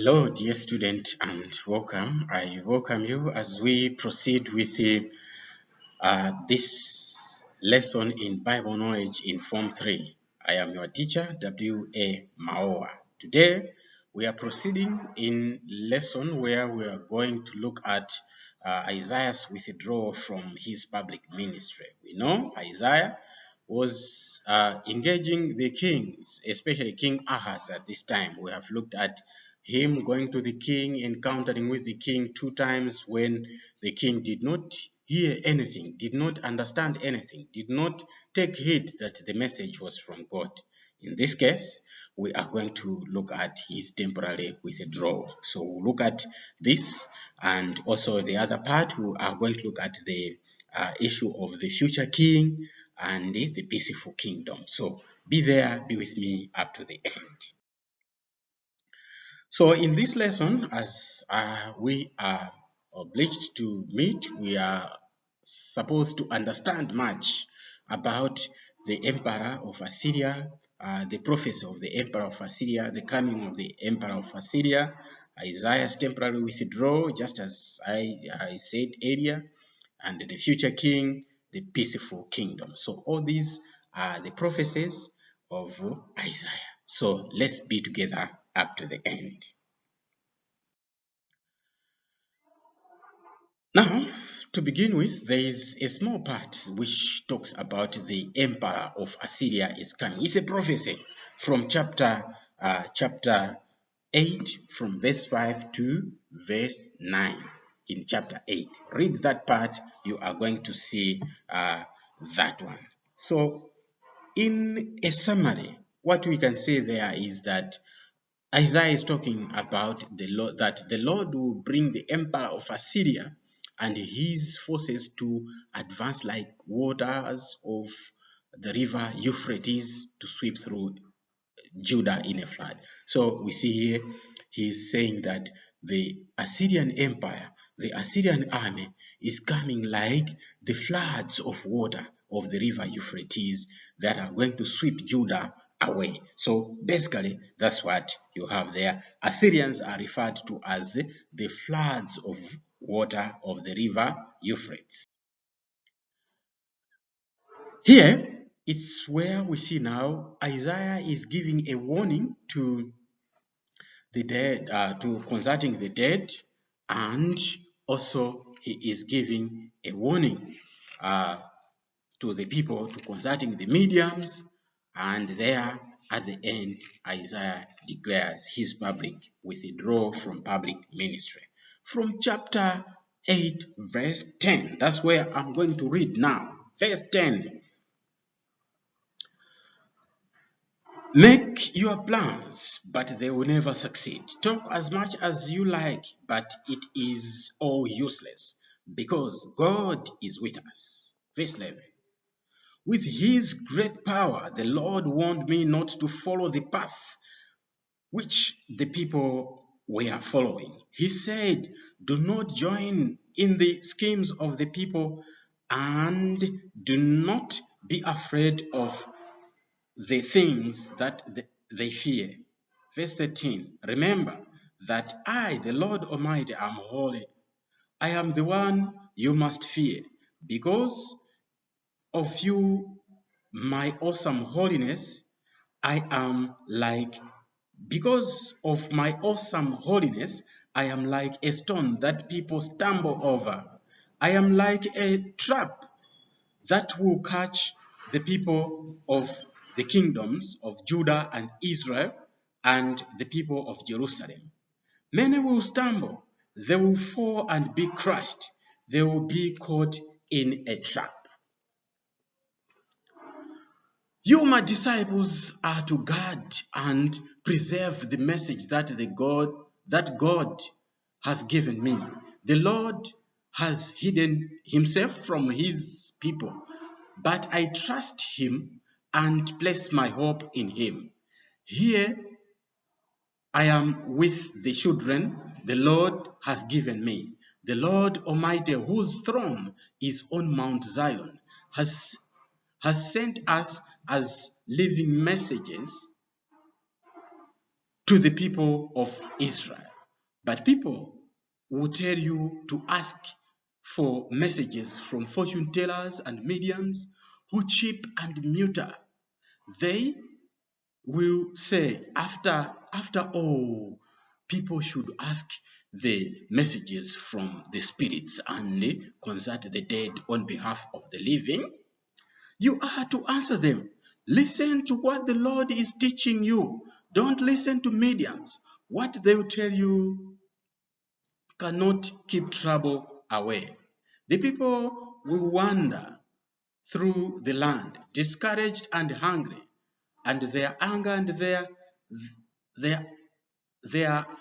Hello, dear student, and welcome. I welcome you as we proceed with this lesson in Bible knowledge in Form 3. I am your teacher, W.A. Mawowa. Today, we are proceeding in lesson where we are going to look at Isaiah's withdrawal from his public ministry. We know Isaiah was engaging the kings, especially King Ahaz at this time. We have looked at him going to the king, encountering with the king 2 times when the king did not hear anything, did not understand anything, did not take heed that the message was from God. In this case, we are going to look at his temporary withdrawal. So we'll look at this, and also the other part, we are going to look at the issue of the future king and the peaceful kingdom. So be there, be with me up to the end. So in this lesson, as we are obliged to meet, we are supposed to understand much about the emperor of Assyria, the prophecy of the emperor of Assyria, the coming of the emperor of Assyria, Isaiah's temporary withdrawal, just as I said earlier, and the future king, the peaceful kingdom. So all these are the prophecies of Isaiah. So let's be together up to the end. Now, to begin with, there is a small part which talks about the emperor of Assyria is coming. It's a prophecy from chapter 8, from verse 5 to verse 9 in chapter 8. Read that part, you are going to see that one. So, in a summary, what we can say there is that Isaiah is talking about the Lord, that the Lord will bring the emperor of Assyria and his forces to advance like waters of the river Euphrates to sweep through Judah in a flood. So we see here he's saying that the Assyrian empire, the Assyrian army is coming like the floods of water of the river Euphrates that are going to sweep Judah away. So basically that's what you have there. Assyrians are referred to as the floods of water of the river Euphrates. Here it's where we see now Isaiah is giving a warning to the dead, to consulting the dead, and also he is giving a warning to the people to consulting the mediums, and there at the end Isaiah declares his public withdrawal from public ministry. From chapter 8 verse 10, that's where I'm going to read now. Verse 10. Make your plans, but they will never succeed. Talk as much as you like, but it is all useless, because God is with us. Verse 11. With his great power, the Lord warned me not to follow the path which the people were following. He said, do not join in the schemes of the people, and do not be afraid of the things that they fear. Verse 13, remember that I, the Lord Almighty, am holy. I am the one you must fear. Because of you, my awesome holiness, because of my awesome holiness, I am like a stone that people stumble over. I am like a trap that will catch the people of the kingdoms of Judah and Israel and the people of Jerusalem. Many will stumble, they will fall and be crushed, they will be caught in a trap. You, my disciples, are to guard and preserve the message that God has given me. The Lord has hidden himself from his people, but I trust him and place my hope in him. Here I am with the children the Lord has given me. The Lord Almighty, whose throne is on Mount Zion, has sent us as living messages to the people of Israel. But people will tell you to ask for messages from fortune tellers and mediums who cheat and neuter. They will say, after all, people should ask the messages from the spirits and consult the dead on behalf of the living. You are to answer them. Listen to what the Lord is teaching you. Don't listen to mediums. What they will tell you cannot keep trouble away. The people will wander through the land, discouraged and hungry, and their anger and their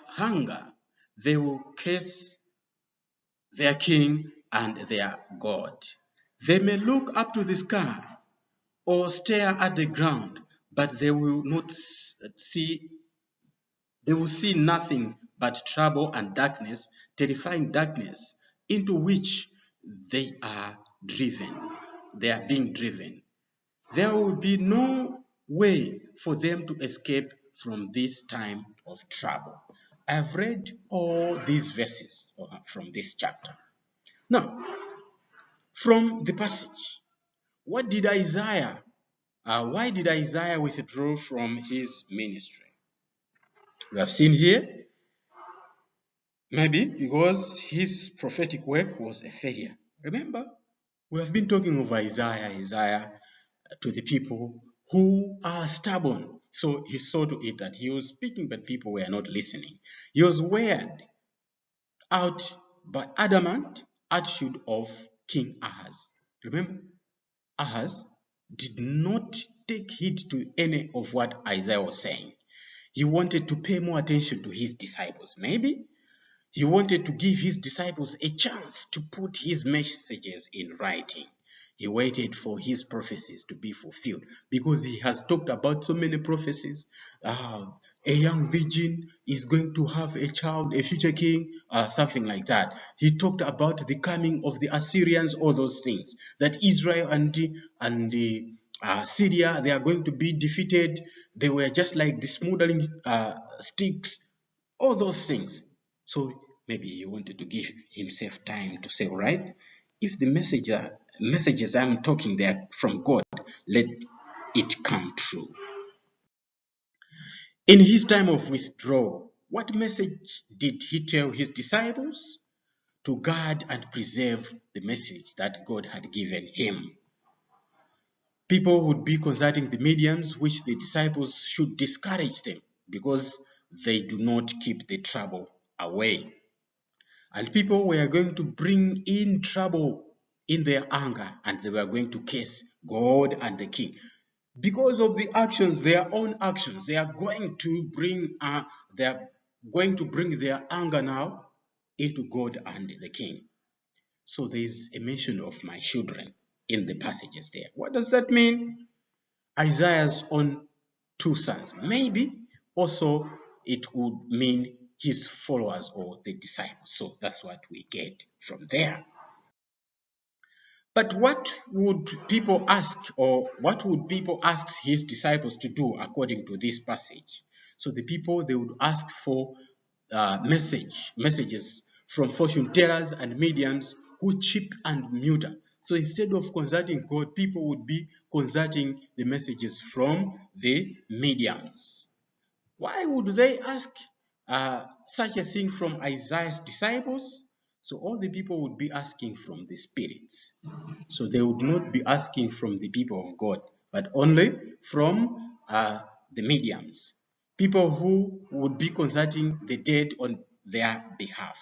hunger, they will curse their king and their God. They may look up to the sky or stare at the ground, but they will see nothing but trouble and darkness, terrifying darkness, into which they are driven. They are being driven. There will be no way for them to escape from this time of trouble. I've read all these verses from this chapter. Now, from the passage, why did Isaiah withdraw from his ministry? We have seen here, maybe because his prophetic work was a failure. Remember, we have been talking of Isaiah to the people who are stubborn. So he saw to it that he was speaking, but people were not listening. He was weared out by adamant attitude of King Ahaz. Remember, Ahaz did not take heed to any of what Isaiah was saying. He wanted to pay more attention to his disciples. Maybe he wanted to give his disciples a chance to put his messages in writing. He waited for his prophecies to be fulfilled because he has talked about so many prophecies. A young virgin is going to have a child, a future king, something like that. He talked about the coming of the Assyrians, all those things. That Israel and Syria, they are going to be defeated. They were just like the smoldering sticks, all those things. So maybe he wanted to give himself time to say, all right, if the messages I'm talking, they are from God, let it come true. In his time of withdrawal, what message did he tell his disciples? To guard and preserve the message that God had given him. People would be consulting the mediums, which the disciples should discourage them because they do not keep the trouble away. And people were going to bring in trouble in their anger, and they were going to curse God and the king. Because of the actions, their own actions, they are going to bring their anger now into God and the king. So there is a mention of my children in the passages there. What does that mean? Isaiah's own two sons. Maybe also it would mean his followers or the disciples. So that's what we get from there. But what would people ask, or what would people ask his disciples to do according to this passage? So the people, they would ask for messages from fortune tellers and mediums who cheat and neuter. So instead of consulting God, people would be consulting the messages from the mediums. Why would they ask such a thing from Isaiah's disciples? So all the people would be asking from the spirits. So they would not be asking from the people of God, but only from the mediums, people who would be consulting the dead on their behalf.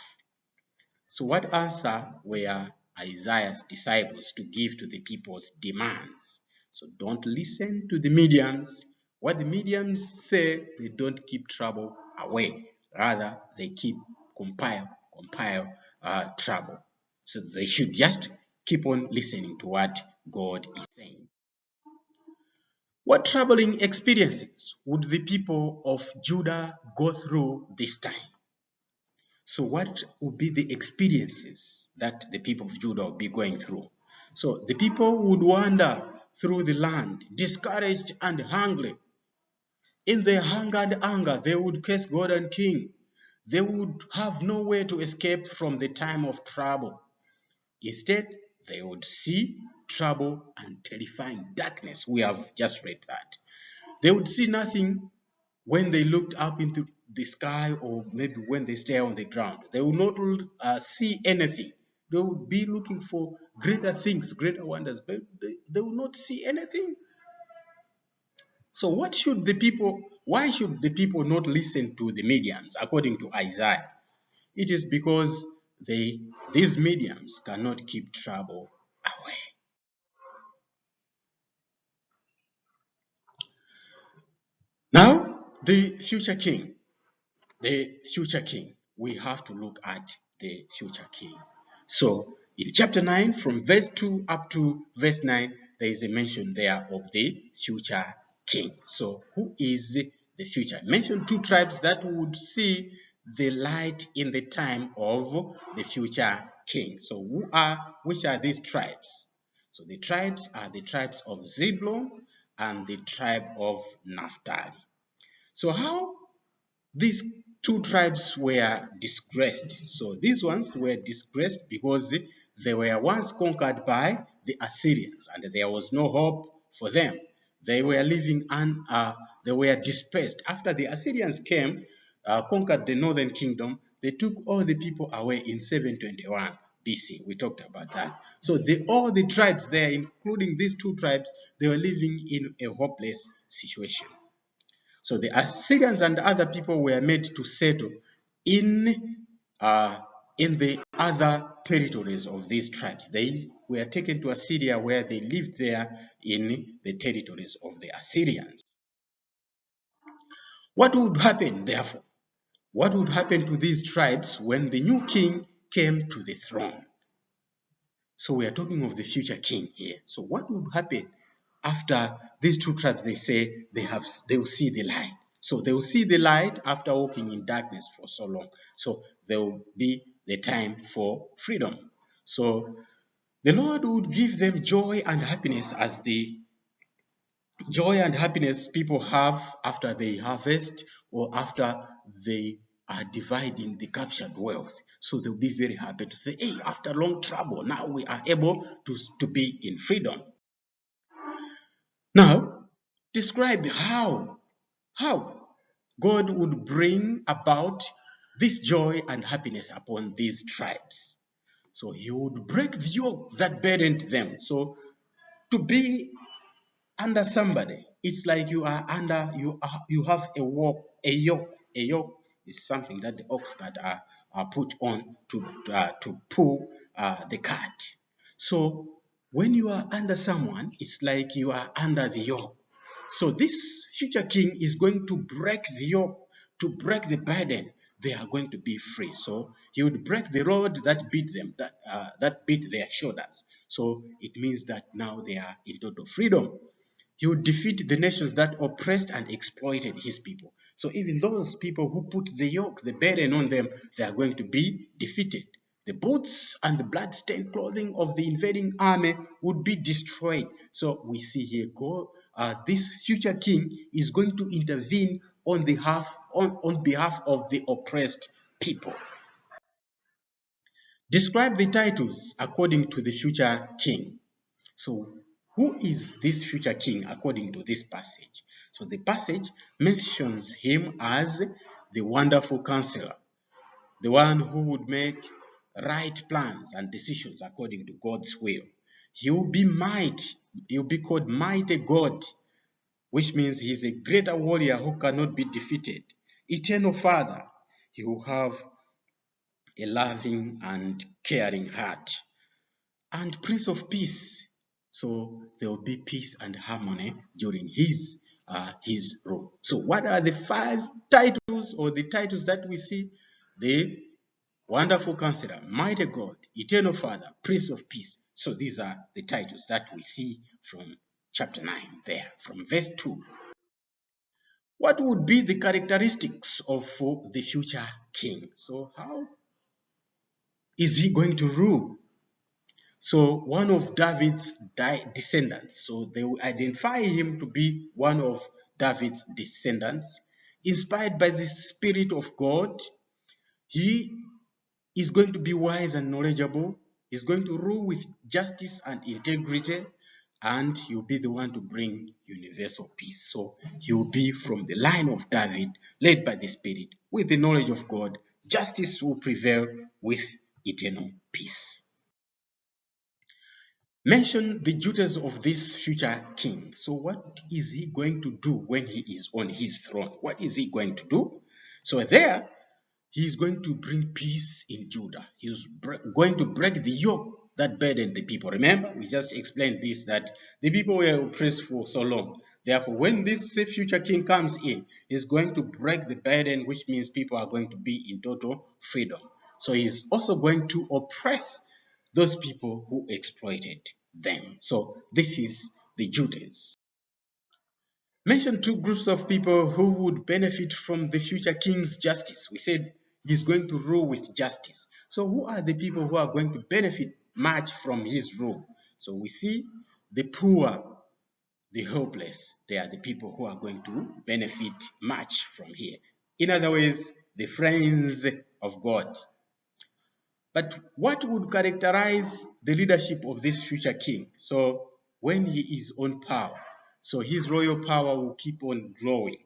So what answer were Isaiah's disciples to give to the people's demands? So don't listen to the mediums. What the mediums say, they don't keep trouble away. Rather, they compile trouble. So they should just keep on listening to what God is saying. What troubling experiences would the people of Judah go through this time? So what would be the experiences that the people of Judah would be going through? So the people would wander through the land, discouraged and hungry. In their hunger and anger, they would curse God and king. they would have nowhere to escape from the time of trouble. Instead, they would see trouble and terrifying darkness. We have just read that. They would see nothing when they looked up into the sky, or maybe when they stare on the ground. They will not see anything. They will be looking for greater things, greater wonders, but they will not see anything. So why should the people not listen to the mediums according to Isaiah? It is because these mediums cannot keep trouble away. Now, the future king. The future king. We have to look at the future king. So, in chapter 9, from verse 2 up to verse 9, there is a mention there of the future king. So, who is the future? I mentioned two tribes that would see the light in the time of the future king. So, which are these tribes? So, the tribes are the tribes of Zebulun and the tribe of Naphtali. So, how these two tribes were disgraced. So these ones were disgraced because they were once conquered by the Assyrians, and there was no hope for them. They were living and they were dispersed. After the Assyrians came, conquered the northern kingdom, they took all the people away in 721 BC. We talked about that. So all the tribes there, including these two tribes, they were living in a hopeless situation. So the Assyrians and other people were made to settle in the other territories of these tribes. They were taken to Assyria, where they lived there in the territories of the Assyrians. What would happen, therefore? What would happen to these tribes when the new king came to the throne? So we are talking of the future king here. So what would happen after these two tribes? They say they will see the light. So they will see the light after walking in darkness for so long. So there will be the time for freedom. So the Lord would give them joy and happiness, as the joy and happiness people have after they harvest or after they are dividing the captured wealth. So they'll be very happy to say, hey, after long trouble, now we are able to be in freedom. Now, describe how God would bring about this joy and happiness upon these tribes. So he would break the yoke that burdened them. So to be under somebody, it's like you are under, you have a yoke. A yoke is something that the ox cart are put on to pull the cart. So when you are under someone, it's like you are under the yoke. So this future king is going to break the yoke, to break the burden. They are going to be free. So he would break the rod that beat them, that beat their shoulders. So it means that now they are in total freedom. He would defeat the nations that oppressed and exploited his people. So even those people who put the yoke, the burden on them, they are going to be defeated. The boots and the blood-stained clothing of the invading army would be destroyed. So we see here, this future king is going to intervene on behalf of the oppressed people. Describe the titles according to the future king. So who is this future king according to this passage? So the passage mentions him as the wonderful counselor, the one who would make right plans and decisions according to God's will. He will be he will be called mighty God, which means he is a greater warrior who cannot be defeated. Eternal Father, he will have a loving and caring heart. And Prince of Peace, so there will be peace and harmony during his rule. So what are the 5 titles, or the titles that we see? The Wonderful Counselor, Mighty God, Eternal Father, Prince of Peace. So these are the titles that we see from chapter 9 there, from verse 2. What would be the characteristics of the future king? So how is he going to rule? So one of David's descendants. So they will identify him to be one of David's descendants, inspired by the Spirit of God, He is going to be wise and knowledgeable. He's going to rule with justice and integrity, and he'll be the one to bring universal peace. So he'll be from the line of David, led by the Spirit, with the knowledge of God. Justice will prevail with eternal peace. Mention the duties of this future king. So what is he going to do when he is on his throne? What is he going to do? So there, he is going to bring peace in Judah. He is going to break the yoke that burdened the people. Remember, we just explained this, that the people were oppressed for so long. Therefore, when this future king comes in, he's going to break the burden, which means people are going to be in total freedom. So he's also going to oppress those people who exploited them. So this is the Judeans. Mention two groups of people who would benefit from the future king's justice. We said he's going to rule with justice. So who are the people who are going to benefit much from his rule? So we see the poor, the hopeless. They are the people who are going to benefit much from here. In other words, the friends of God. But what would characterize the leadership of this future king? So when he is on power, so his royal power will keep on growing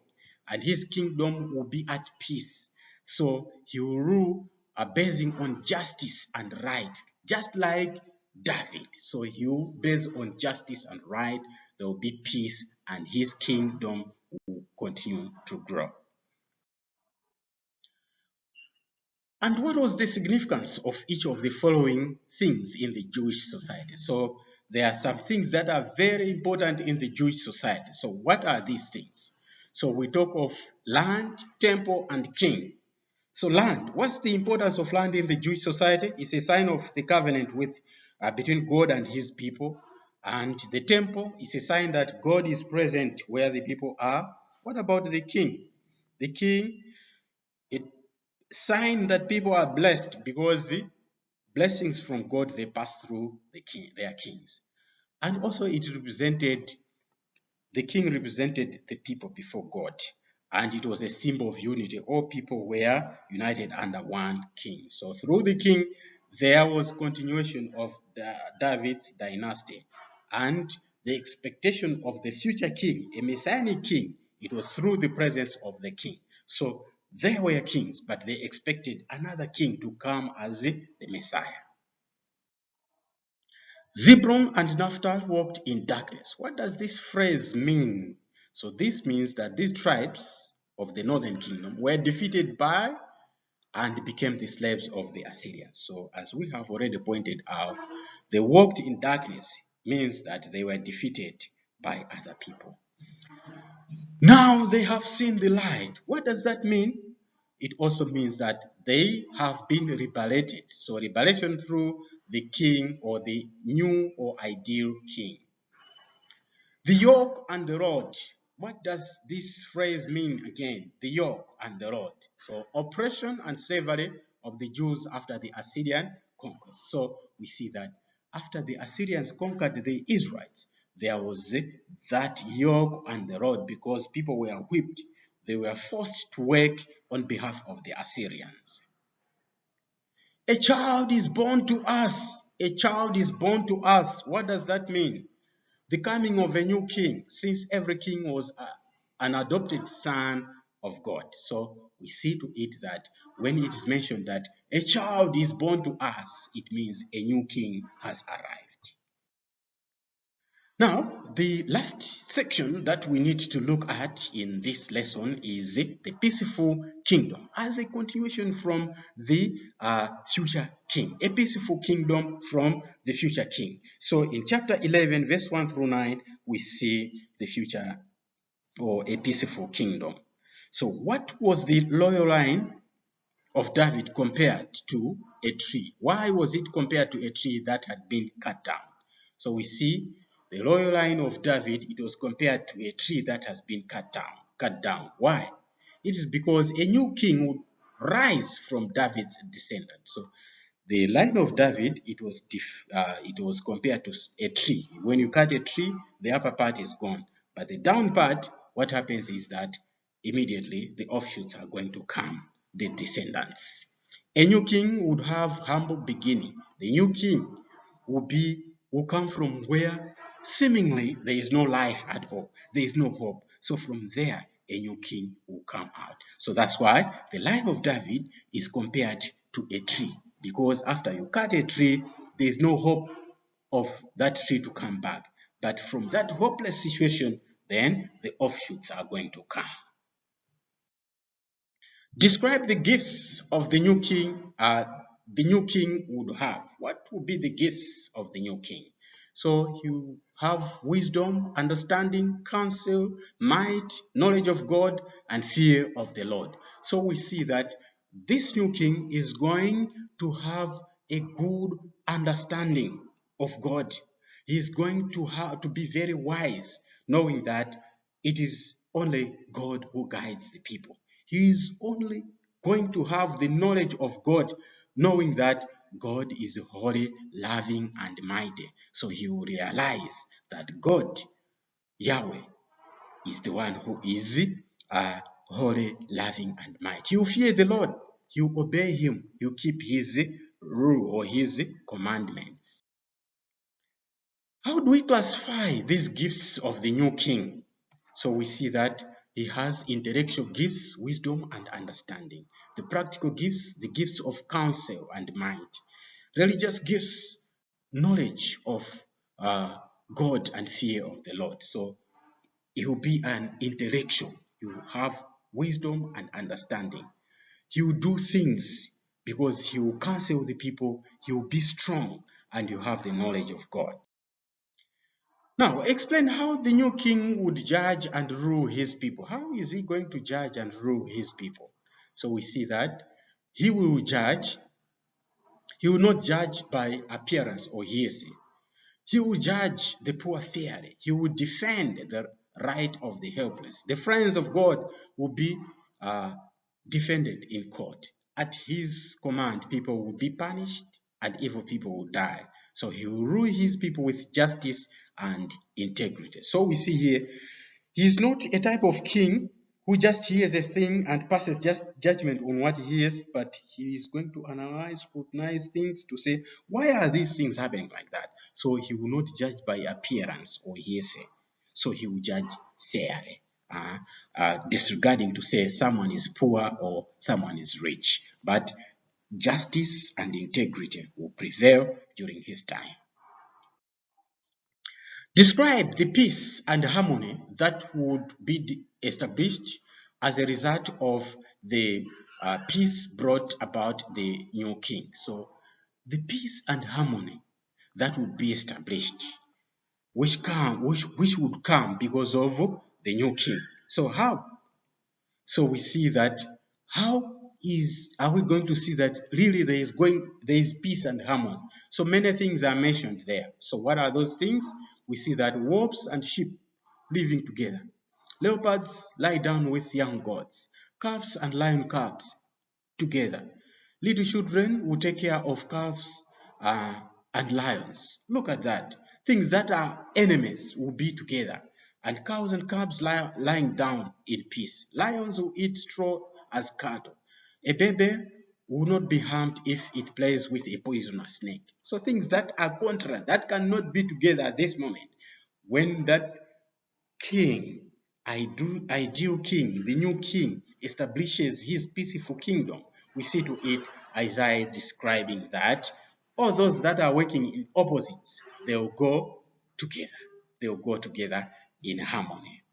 and his kingdom will be at peace. So he will rule basing on justice and right, just like David. So he will base on justice and right. There will be peace and his kingdom will continue to grow. And what was the significance of each of the following things in the Jewish society? So there are some things that are very important in the Jewish society. So what are these things? So we talk of land, temple, and king. So land, what's the importance of land in the Jewish society? It's a sign of the covenant between God and his people. And the temple is a sign that God is present where the people are. What about the king? The king, it sign that people are blessed because the blessings from God, they pass through their kings. And also the king represented the people before God. And it was a symbol of unity. All people were united under one king. So through the king, there was continuation of David's dynasty. And the expectation of the future king, a messianic king, it was through the presence of the king. So they were kings, but they expected another king to come as the Messiah. Zebulun and Naphtali walked in darkness. What does this phrase mean? So this means that these tribes of the northern kingdom were defeated by and became the slaves of the Assyrians. So as we have already pointed out, they walked in darkness means that they were defeated by other people. Now they have seen the light. What does that mean? It also means that they have been liberated. So liberation through the king or the new or ideal king. The yoke and the rod. What does this phrase mean again? The yoke and the rod. So oppression and slavery of the Jews after the Assyrian conquest. So we see that after the Assyrians conquered the Israelites, there was that yoke and the rod because people were whipped. They were forced to work on behalf of the Assyrians. A child is born to us. A child is born to us. What does that mean? The coming of a new king, since every king was an adopted son of God. So we see to it that when it is mentioned that a child is born to us, it means a new king has arrived. Now, the last section that we need to look at in this lesson is the peaceful kingdom as a continuation from the future king, a peaceful kingdom from the future king. So in chapter 11, verse 1 through 9, we see the future or a peaceful kingdom. So what was the loyal line of David compared to a tree? Why was it compared to a tree that had been cut down? So we see the royal line of David, it was compared to a tree that has been cut down. Why? It is because a new king would rise from David's descendants. So the line of David, it was compared to a tree. When you cut a tree, the upper part is gone. But the down part, what happens is that immediately the offshoots are going to come, the descendants. A new king would have humble beginning. The new king will come from where seemingly there is no life at all. There is no hope. So from there, a new king will come out. So that's why the line of David is compared to a tree. Because after you cut a tree, there is no hope of that tree to come back. But from that hopeless situation, then the offshoots are going to come. Describe the gifts of the new king would have. What would be the gifts of the new king? So you have wisdom, understanding, counsel, might, knowledge of God, and fear of the Lord. So we see that this new king is going to have a good understanding of God. He's going to have to be very wise, knowing that it is only God who guides the people. He is only going to have the knowledge of God, knowing that God is holy, loving, and mighty. So he will realize that God, Yahweh, is the one who is holy, loving, and mighty. You fear the Lord, you obey him, you keep his rule or his commandments. How do we classify these gifts of the new king? So we see that he has intellectual gifts, wisdom, and understanding. The practical gifts, the gifts of counsel and might. Religious gifts, knowledge of God and fear of the Lord. So he will be an intellectual. He will have wisdom and understanding. He will do things because he will counsel the people. He will be strong, and you have the knowledge of God. Now, explain how the new king would judge and rule his people. How is he going to judge and rule his people? So we see that he will judge. He will not judge by appearance or hearsay. He will judge the poor fairly. He will defend the right of the helpless. The friends of God will be defended in court. At his command, people will be punished and evil people will die. So he will rule his people with justice and integrity. So we see here, he's not a type of king who just hears a thing and passes just judgment on what he hears, but he is going to analyze, scrutinize things to say, why are these things happening like that? So he will not judge by appearance or hearsay. So he will judge fairly, disregarding to say someone is poor or someone is rich. But justice and integrity will prevail during his time. Describe the peace and harmony that would be established as a result of the peace brought about the new king. So the peace and harmony that would be established, which would come because of the new king. So how? So we see that are we going to see that really there is peace and harmony? So many things are mentioned there. So what are those things? We see that wolves and sheep living together. Leopards lie down with young goats. Calves and lion cubs together. Little children will take care of calves and lions. Look at that. Things that are enemies will be together. And cows and calves lying down in peace. Lions will eat straw as cattle. A baby will not be harmed if it plays with a poisonous snake. So things that are contrary, that cannot be together at this moment. When that king, ideal king, the new king, establishes his peaceful kingdom, we see to it Isaiah describing that all those that are working in opposites, they'll go together. They'll go together in harmony.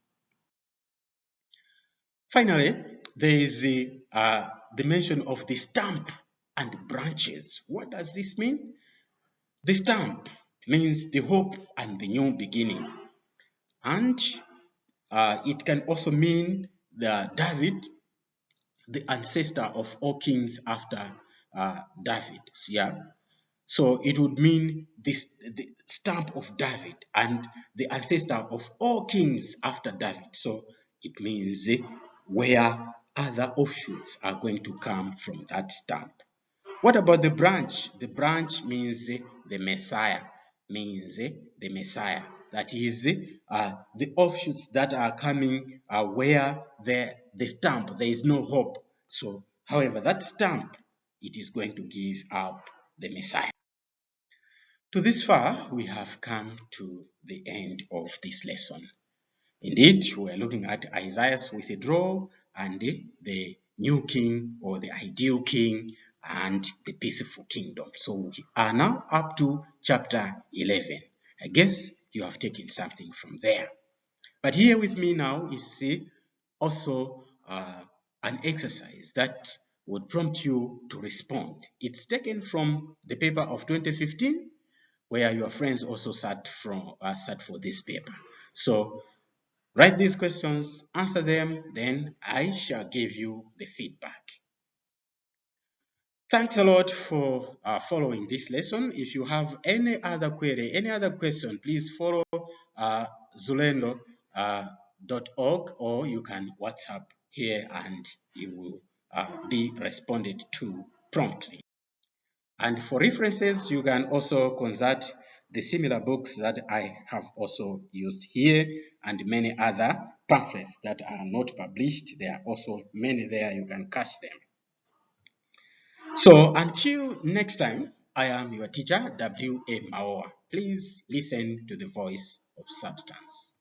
Finally, there is the mention of the stump and branches. What does this mean? The stump means the hope and the new beginning. And it can also mean David, the ancestor of all kings after David. Yeah. So it would mean the stamp of David and the ancestor of all kings after David. So it means where other offshoots are going to come from that stamp. What about the branch? The branch means the Messiah, the Messiah. That is the offshoots that are coming where the stamp, there is no hope. So, however, that stamp it is going to give up the Messiah. To this far, we have come to the end of this lesson. Indeed, we are looking at Isaiah's withdrawal and the new king or the ideal king and the peaceful kingdom. So we are now up to chapter 11. I guess you have taken something from there. But here with me now is also an exercise that would prompt you to respond. It's taken from the paper of 2015, where your friends also sat for this paper. So write these questions, answer them, then I shall give you the feedback. Thanks a lot for following this lesson. If you have any other query, any other question, please follow Xulendo.org, or you can WhatsApp here and you will be responded to promptly. And for references, you can also consult the similar books that I have also used here and many other pamphlets that are not published. There are also many there, you can catch them. So until next time, I am your teacher, W.A. Mawowa. Please listen to the voice of substance.